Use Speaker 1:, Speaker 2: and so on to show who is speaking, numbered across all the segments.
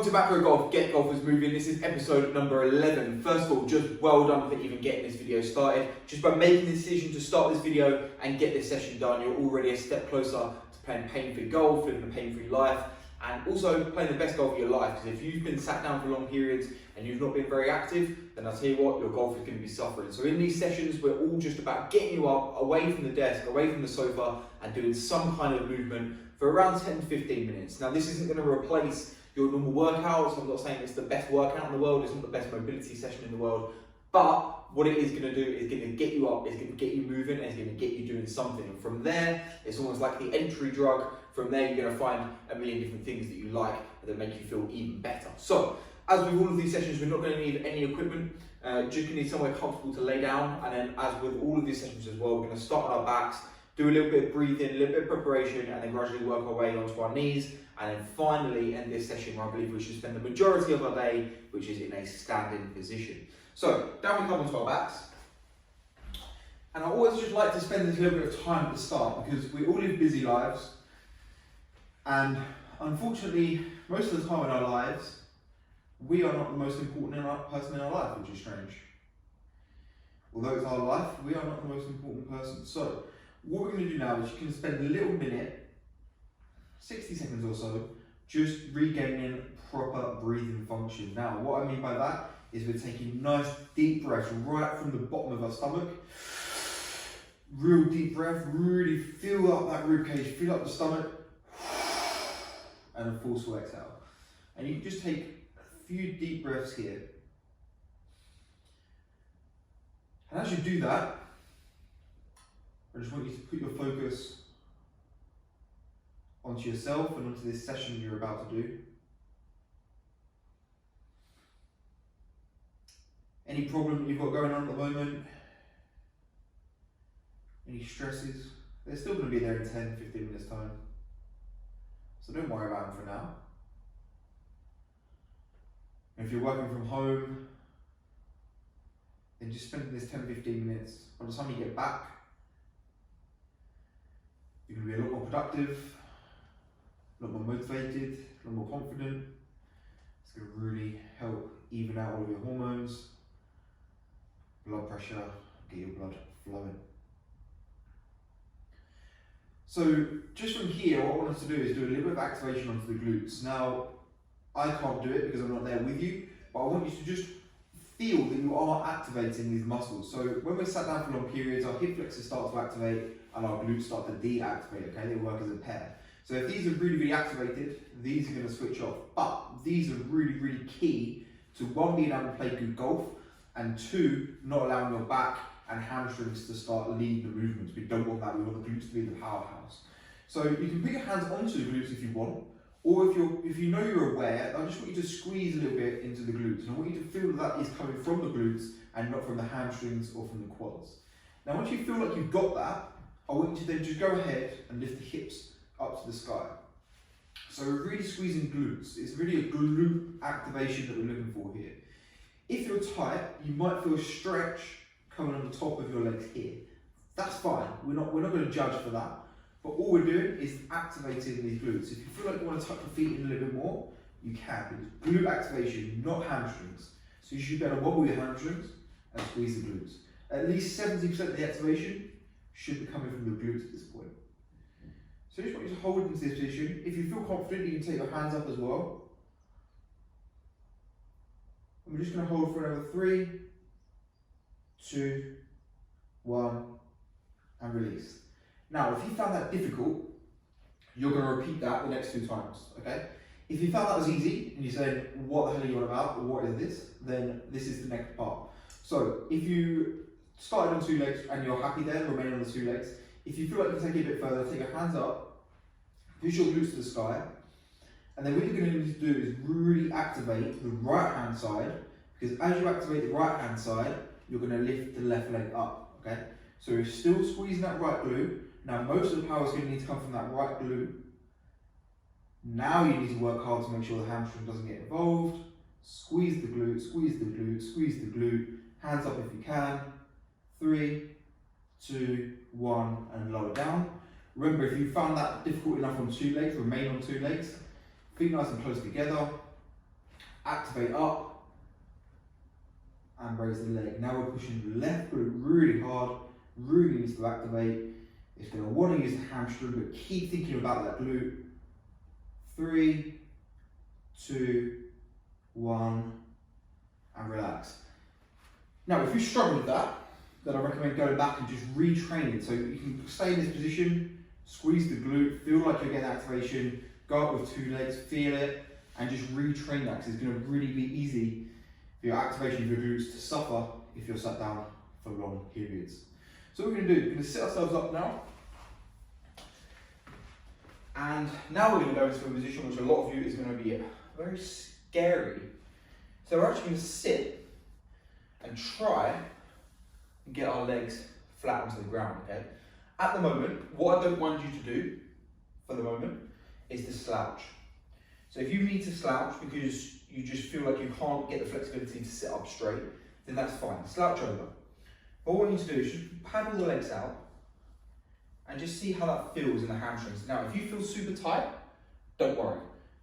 Speaker 1: Welcome to Macro Golf, Get Golfers Moving. This is episode number 11. First of all, just well done for even getting this video started. Just by making the decision to start this video and get this session done, you're already a step closer to playing pain-free golf, living a pain-free life, and also playing the best golf of your life. Because if you've been sat down for long periods and you've not been very active, then I'll tell you what, your golf is going to be suffering. So in these sessions, we're all just about getting you up, away from the desk, away from the sofa, and doing some kind of movement for around 10 to 15 minutes. Now, this isn't going to replace your normal workouts. I'm not saying it's the best workout in the world, it's not the best mobility session in the world, but what it is going to do is going to get you up, it's going to get you moving, and it's going to get you doing something. And from there, it's almost like the entry drug. From there, you're going to find a million different things that you like that make you feel even better. So, as with all of these sessions, we're not going to need any equipment, just going to need somewhere comfortable to lay down. And then, as with all of these sessions as well, we're going to start on our backs, do a little bit of breathing, a little bit of preparation, and then gradually work our way onto our knees. And then finally end this session where I believe we should spend the majority of our day, which is in a standing position. So, down we come onto our backs. And I always just like to spend this little bit of time at the start because we all live busy lives. And unfortunately, most of the time in our lives, we are not the most important person in our life, which is strange. Although it's our life, we are not the most important person. So, what we're going to do now is you can spend a little minute, 60 seconds or so, just regaining proper breathing function. Now, what I mean by that is we're taking nice deep breaths right from the bottom of our stomach. Real deep breath, really fill up that rib cage, fill up the stomach, and a forceful exhale. And you can just take a few deep breaths here. And as you do that, I just want you to put your focus onto yourself and onto this session you're about to do. Any problem you've got going on at the moment, any stresses, they're still going to be there in 10, 15 minutes time. So don't worry about them for now. And if you're working from home, then just spend this 10, 15 minutes. By the time you get back, you're going to be a lot more productive, a lot more motivated, a lot more confident. It's going to really help even out all of your hormones, blood pressure, get your blood flowing. So just from here, what I want us to do is do a little bit of activation onto the glutes. Now, I can't do it because I'm not there with you, but I want you to just feel that you are activating these muscles. So when we're sat down for long periods, our hip flexors start to activate and our glutes start to deactivate, okay? They work as a pair. So if these are really, really activated, these are going to switch off. But these are really, really key to one, being able to play good golf, and two, not allowing your back and hamstrings to start leading the movements. We don't want that, we want the glutes to be the powerhouse. So you can put your hands onto the glutes if you want, or if you know you're aware, I just want you to squeeze a little bit into the glutes. And I want you to feel that is coming from the glutes and not from the hamstrings or from the quads. Now once you feel like you've got that, I want you to then just go ahead and lift the hips up to the sky. So we're really squeezing glutes. It's really a glute activation that we're looking for here. If you're tight, you might feel a stretch coming on the top of your legs here. That's fine. We're not going to judge for that. But all we're doing is activating these glutes. If you feel like you want to tuck your feet in a little bit more, you can. It's glute activation, not hamstrings. So you should be able to wobble your hamstrings and squeeze the glutes. At least 70% of the activation should be coming from your glutes at this point. So I just want you to hold into this position. If you feel confident, you can take your hands up as well. And we're just going to hold for another 3, 2, 1, and release. Now, if you found that difficult, you're going to repeat that the next 2 times, okay? If you found that was easy, and you said, what the hell are you on about, or what is this, then this is the next part. So, if you started on 2 legs and you're happy there, remain on the 2 legs. If you feel like you can take it a bit further, take your hands up, push your glutes to the sky, and then what you're going to need to do is really activate the right hand side, because as you activate the right hand side, you're going to lift the left leg up, okay? So you're still squeezing that right glute. Now most of the power is going to need to come from that right glute. Now you need to work hard to make sure the hamstring doesn't get involved. Squeeze the glute, squeeze the glute, squeeze the glute. Hands up if you can. 3, 2, 1, and lower down. Remember, if you found that difficult enough on 2 legs, remain on 2 legs. Feet nice and close together. Activate up and raise the leg. Now we're pushing the left glute really hard, really needs to activate. It's going to want to use the hamstring, but keep thinking about that glute. 3, 2, 1, and relax. Now, if you struggle with that, then I recommend going back and just retrain it. So you can stay in this position, squeeze the glute, feel like you're getting activation, go up with 2 legs, feel it, and just retrain that, because it's going to really be easy for your activation of your glutes to suffer if you're sat down for long periods. So what we're going to do, we're going to sit ourselves up now. And now we're going to go into a position which a lot of you is going to be very scary. So we're actually going to sit and try and get our legs flat onto the ground, okay? At the moment, what I don't want you to do, for the moment, is to slouch. So if you need to slouch because you just feel like you can't get the flexibility to sit up straight, then that's fine, slouch over. But what I want you to do is just paddle the legs out and just see how that feels in the hamstrings. Now, if you feel super tight, don't worry.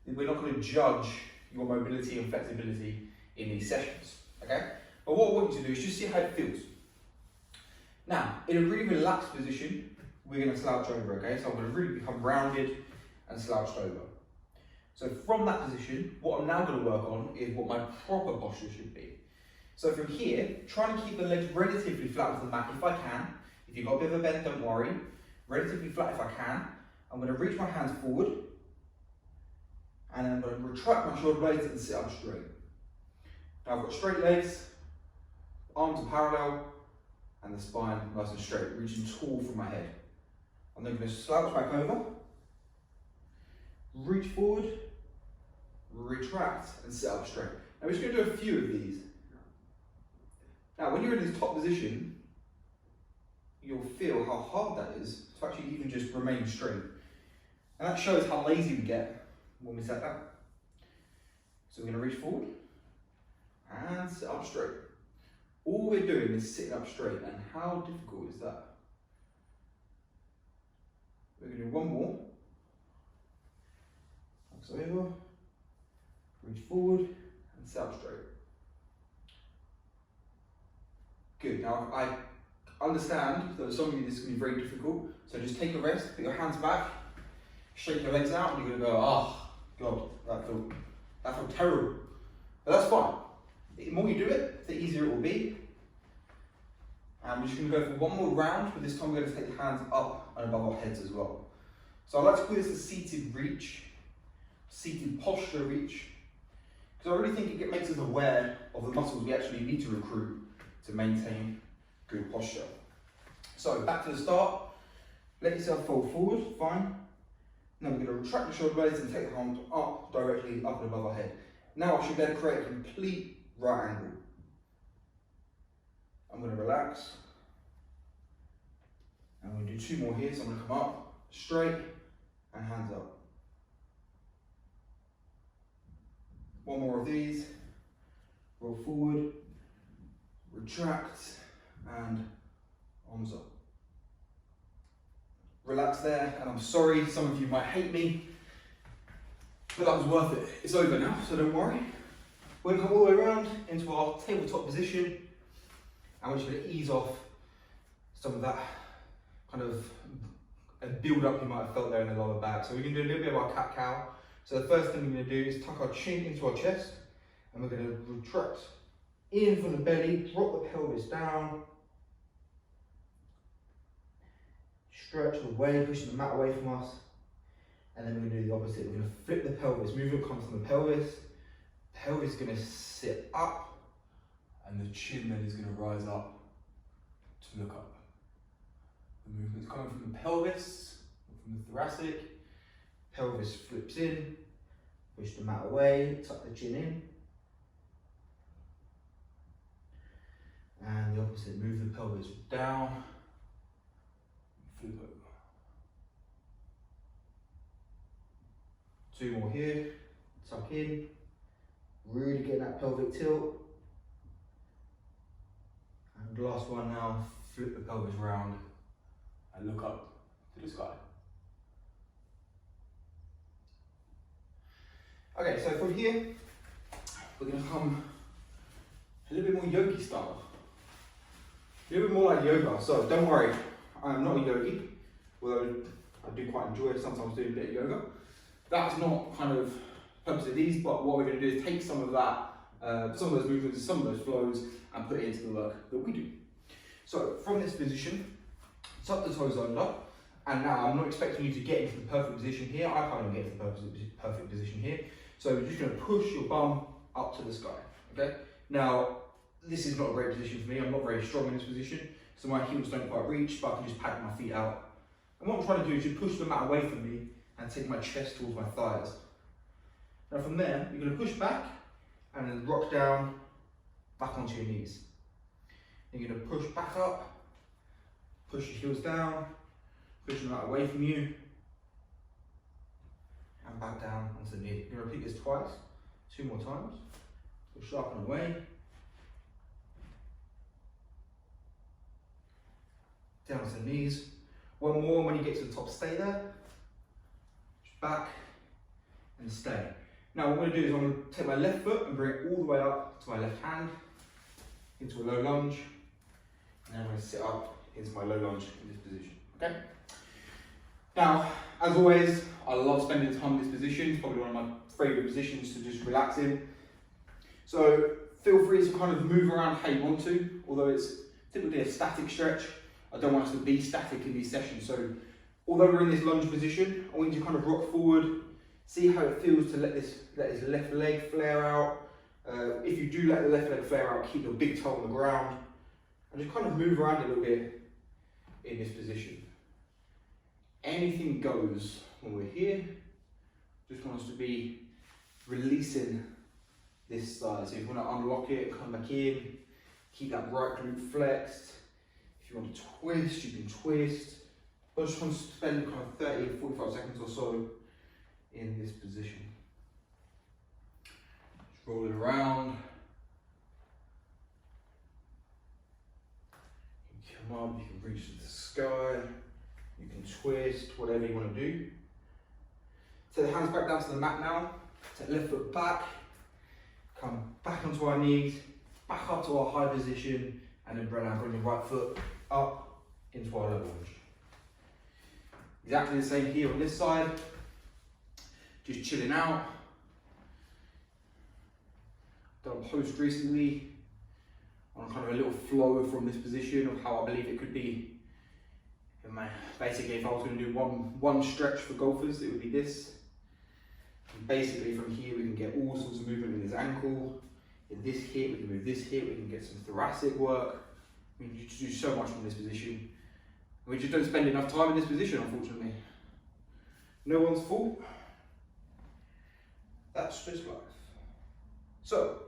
Speaker 1: We're not going to judge your mobility and flexibility in these sessions, okay? But what I want you to do is just see how it feels. Now, in a really relaxed position, we're going to slouch over, okay? So I'm going to really become rounded and slouched over. So from that position, what I'm now going to work on is what my proper posture should be. So from here, try and keep the legs relatively flat with the mat if I can. If you've got a bit of a bend, don't worry. Relatively flat if I can. I'm going to reach my hands forward, and then I'm going to retract my shoulder blades and sit up straight. Now I've got straight legs, arms are parallel, and the spine nice and straight, reaching tall from my head. I'm then going to slouch back over, reach forward, retract, and sit up straight. Now we're just going to do a few of these. Now when you're in this top position, you'll feel how hard that is to actually even just remain straight. And that shows how lazy we get when we sit down. So we're going to reach forward and sit up straight. All we're doing is sitting up straight, and how difficult is that? We're going to do one more. Cross over, reach forward and sit up straight. Good. Now I understand that for some of you this is going to be very difficult, so just take a rest, put your hands back, shake your legs out, and you're going to go, oh God, that felt terrible. But that's fine. The more you do it, the easier it will be. And we're just going to go for one more round, but this time we're going to take the hands up and above our heads as well. So I like to call this a seated reach, seated posture reach, because I really think it makes us aware of the muscles we actually need to recruit to maintain good posture. So back to the start, let yourself fold forward, fine. Now we're going to retract the shoulder blades and take the arms up, directly up and above our head. Now I should then create a complete right angle. I'm going to relax. And we'll do 2 more here, so I'm going to come up, straight, and hands up. 1 more of these, roll forward, retract, and arms up. Relax there, and I'm sorry, some of you might hate me, but that was worth it. It's over now, so don't worry. We're going to come all the way around into our tabletop position, and we're just going to ease off some of that kind of a build up you might have felt there in the lower back. So we're going to do a little bit of our cat-cow. So the first thing we're going to do is tuck our chin into our chest, and we're going to retract in from the belly, drop the pelvis down, stretch away, pushing the mat away from us, and then we're going to do the opposite. We're going to flip the pelvis, movement comes from the pelvis, pelvis is going to sit up, and the chin then is going to rise up to look up. The movement's coming from the pelvis, from the thoracic, pelvis flips in, push the mat away, tuck the chin in, and the opposite, move the pelvis down, flip over. 2 more here, tuck in, really get that pelvic tilt. And the last one now, flip the pelvis round and look up to the sky. Okay, so from here, we're going to come a little bit more yogi style. A little bit more like yoga. So don't worry, I'm not a yogi, although I do quite enjoy sometimes doing a bit of yoga. That's not kind of the purpose of these, but what we're going to do is take some of that, some of those movements, some of those flows, and put it into the work that we do. So from this position, tuck the toes under, and now I'm not expecting you to get into the perfect position here. I can't even get into the perfect position here. So you're just going to push your bum up to the sky, okay? Now, this is not a great position for me. I'm not very strong in this position, so my heels don't quite reach, but I can just pack my feet out. And what I'm trying to do is just push the mat away from me and take my chest towards my thighs. Now from there, you're going to push back and then rock down, back onto your knees. Then you're going to push back up, push your heels down, push the mat away from you, and back down onto the knee. You're going to repeat this twice, 2 more times. Push up and away. Down to the knees. 1 more, when you get to the top, stay there. Just back and stay. Now what I'm going to do is I'm going to take my left foot and bring it all the way up to my left hand into a low lunge. And then I'm going to sit up into my low lunge in this position. Okay? Now, as always, I love spending time in this position. It's probably one of my favourite positions to just relax in. So feel free to kind of move around how you want to, although it's typically a static stretch. I don't want us to be static in these sessions. So although we're in this lunge position, I want you to kind of rock forward, see how it feels to let this left leg flare out. If you do let the left leg flare out, keep your big toe on the ground, and just kind of move around a little bit in this position. Anything goes when we're here. Just want us to be releasing this side. So if you want to unlock it, come back in, keep that right glute flexed. If you want to twist, you can twist. But I just want to spend kind of 30 to 45 seconds or so in this position. Just roll it around. You can come up, you can reach to the sky, you can twist, whatever you want to do. Take the hands back down to the mat now. Take the left foot back, come back onto our knees, back up to our high position, and then bring the right foot up into our low lunge. Exactly the same here on this side. Just chilling out. Done a post recently on kind of a little flow from this position of how I believe it could be. Basically, if I was going to do one stretch for golfers, it would be this. And basically, from here we can get all sorts of movement in this ankle, in this hip. We can move this hip. We can get some thoracic work. We can just do so much from this position. We just don't spend enough time in this position, unfortunately. No one's fault. That's just life. So,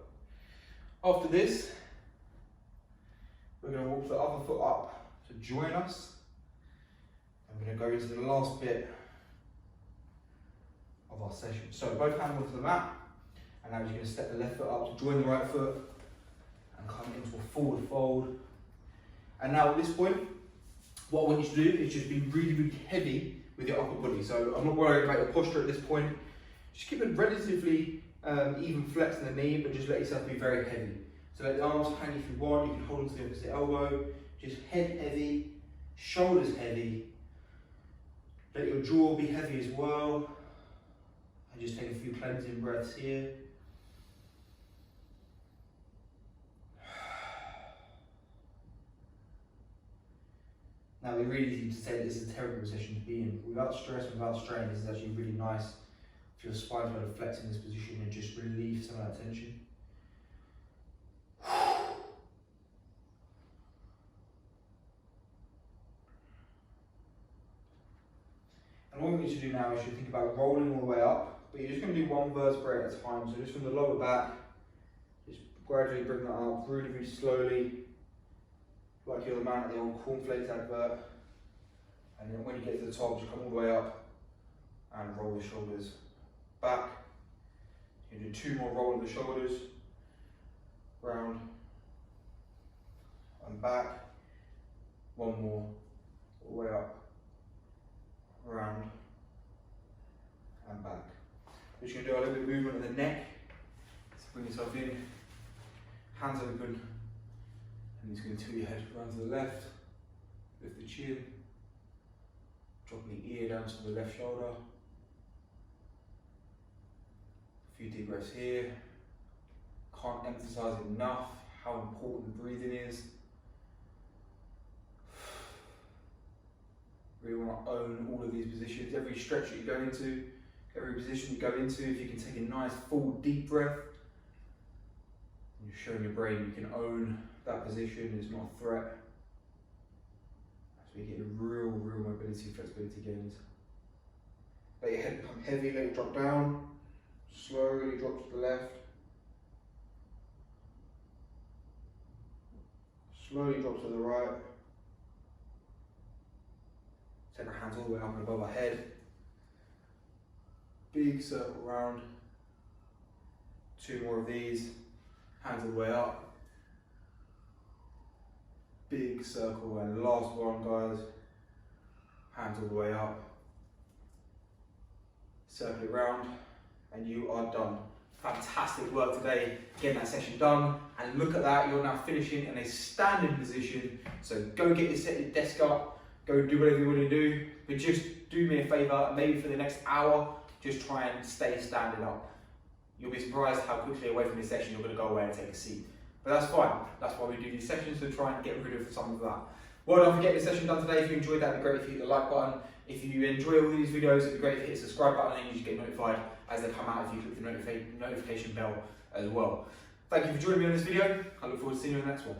Speaker 1: after this, we're going to walk the other foot up to join us. I'm going to go into the last bit of our session. So, both hands onto the mat, and now you're going to step the left foot up to join the right foot and come into a forward fold. And now at this point, what I want you to do is just be really, really heavy with your upper body. So I'm not worried about your posture at this point. Just keep it relatively even flex in the knee, but just let yourself be very heavy. So let the arms hang if you want. You can hold onto the opposite elbow. Just head heavy, shoulders heavy. Let your jaw be heavy as well. And just take a few cleansing breaths here. Now, we really need to say that this is a terrible position to be in. Without stress, without strain, this is actually really nice for your spine to be able to flex in this position and just relieve some of that tension. And what we need to do now is you think about rolling all the way up, but you're just going to do one vertebrae at a time. So just from the lower back, just gradually bring that up, really, really slowly. Like you're the man at the old cornflakes advert, and then when you get to the top, just come all the way up and roll the shoulders back. You do 2 more roll of the shoulders, round and back. 1 more, all the way up, round and back. We're just going to do a little bit of movement of the neck. Bring yourself in, hands open, and you're just going to tilt your head around to the left, lift the chin, drop the ear down to the left shoulder. A few deep breaths here. Can't emphasize enough how important breathing is. Really want to own all of these positions. Every stretch that you go into, every position you go into, if you can take a nice full deep breath, you're showing your brain you can own that position, it's not a threat. So you get a real mobility, flexibility gains. Let your head become heavy, let it drop down, slowly drop to the left. Slowly drop to the right. Take our hands all the way up and above our head. Big circle round. 2 more of these. Hands all the way up. Big circle, and last one, guys. Hands all the way up. Circle it round, and you are done. Fantastic work today, getting that session done. And look at that, you're now finishing in a standing position. So go get set your desk up, go do whatever you want to do, but just do me a favour, maybe for the next hour, just try and stay standing up. You'll be surprised how quickly away from this session you're going to go away and take a seat. But that's fine, that's why we do these sessions, to try and get rid of some of that. Well done for getting the session done today. If you enjoyed that, it'd be great if you hit the like button. If you enjoy all these videos, it'd be great if you hit the subscribe button, and you just get notified as they come out if you click the notification bell as well. Thank you for joining me on this video. I look forward to seeing you in the next one.